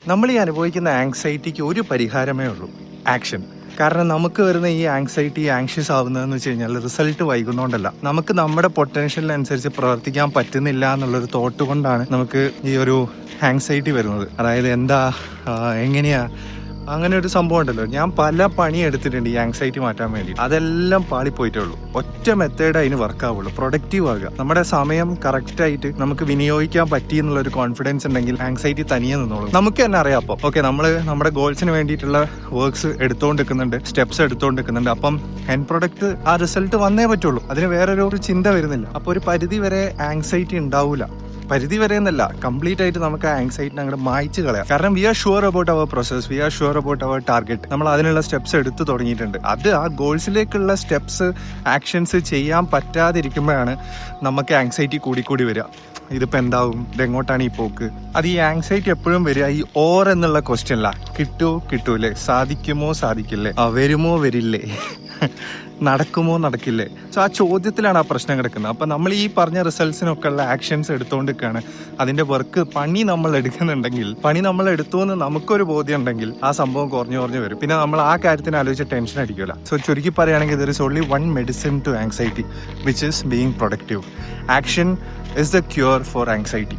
നമ്മൾ ഈ അനുഭവിക്കുന്ന ആങ്സൈറ്റിക്ക് ഒരു പരിഹാരമേ ഉള്ളൂ, ആക്ഷൻ. കാരണം നമുക്ക് വരുന്ന ഈ ആങ്സൈറ്റി, ആങ്ഷ്യസ് ആവുന്നതെന്ന് വെച്ച് കഴിഞ്ഞാൽ റിസൾട്ട് വൈകുന്നോണ്ടല്ല, നമുക്ക് നമ്മുടെ പൊട്ടൻഷ്യലിനനുസരിച്ച് പ്രവർത്തിക്കാൻ പറ്റുന്നില്ല എന്നുള്ളൊരു തോട്ട് കൊണ്ടാണ് നമുക്ക് ഈ ഒരു ആങ്സൈറ്റി വരുന്നത്. അതായത് എന്താ, എങ്ങനെയാ, അങ്ങനെ ഒരു സംഭവം ഉണ്ടല്ലോ. ഞാൻ പല പണി എടുത്തിട്ടുണ്ട് ഈ ആങ്സൈറ്റി മാറ്റാൻ വേണ്ടി, അതെല്ലാം പാളിപ്പോയിട്ടേ ഉള്ളൂ. ഒറ്റ മെത്തേഡ് അതിന് വർക്കാവുള്ളൂ, പ്രൊഡക്റ്റീവ് ആകുക. നമ്മുടെ സമയം കറക്റ്റായിട്ട് നമുക്ക് വിനിയോഗിക്കാൻ പറ്റി എന്നുള്ളൊരു കോൺഫിഡൻസ് ഉണ്ടെങ്കിൽ ആങ്സൈറ്റി തനിയെ നിന്നോളൂ. നമുക്ക് തന്നെ അറിയാം. അപ്പം ഓക്കെ, നമ്മൾ നമ്മുടെ ഗോൾസിന് വേണ്ടിയിട്ടുള്ള വർക്ക്സ് എടുത്തുകൊണ്ടിരിക്കുന്നുണ്ട്, സ്റ്റെപ്സ് എടുത്തുകൊണ്ടിരിക്കുന്നുണ്ട്. അപ്പം എൻഡ് പ്രൊഡക്റ്റ്, ആ റിസൾട്ട് വന്നേ പറ്റുള്ളൂ. അതിന് വേറൊരു ചിന്ത വരുന്നില്ല. അപ്പോൾ ഒരു പരിധി വരെ ആങ്സൈറ്റി ഉണ്ടാവില്ല. പരിധി വരെ എന്നല്ല, കംപ്ലീറ്റ് ആയിട്ട് നമുക്ക് ആ ആങ്സൈറ്റിനെ അങ്ങോട്ട് മായ്ച്ചു കളയാം. കാരണം we are sure about our process, we are sure about our target. നമ്മൾ അതിനുള്ള സ്റ്റെപ്സ് എടുത്തു തുടങ്ങിയിട്ടുണ്ട്. അത് ആ ഗോൾസിലേക്കുള്ള സ്റ്റെപ്സ്, ആക്ഷൻസ് ചെയ്യാൻ പറ്റാതിരിക്കുമ്പോഴാണ് നമുക്ക് ആങ്സൈറ്റി കൂടിക്കൂടി വരിക. ഇതിപ്പോൾ എന്താവും, ഇതെങ്ങോട്ടാണ് ഈ പോക്ക്. അത് ഈ ആങ്സൈറ്റി എപ്പോഴും വരിക ഈ ഓർ എന്നുള്ള ക്വസ്റ്റ്യനല്ല. കിട്ടുമോ കിട്ടൂലേ, സാധിക്കുമോ സാധിക്കില്ലേ, വരുമോ വരില്ലേ, നടക്കുമോ നടക്കില്ലേ. സോ ആ ചോദ്യത്തിലാണ് ആ പ്രശ്നം കിടക്കുന്നത്. അപ്പം നമ്മൾ ഈ പറഞ്ഞ റിസൾട്ട്സിനൊക്കെ ഉള്ള ആക്ഷൻസ് എടുത്തുകൊണ്ടിരിക്കുകയാണ്. അതിൻ്റെ പണി നമ്മൾ എടുക്കുന്നുണ്ടെങ്കിൽ, പണി നമ്മൾ എടുത്തു എന്ന് നമുക്കൊരു ബോധ്യം ഉണ്ടെങ്കിൽ ആ സംഭവം കുറഞ്ഞു വരും. പിന്നെ നമ്മൾ ആ കാര്യത്തിന് ആലോചിച്ച് ടെൻഷൻ അടിക്കില്ല. സോ ചുരുക്കി പറയുകയാണെങ്കിൽ there is only one medicine to anxiety, which is being productive. Action is the cure for anxiety.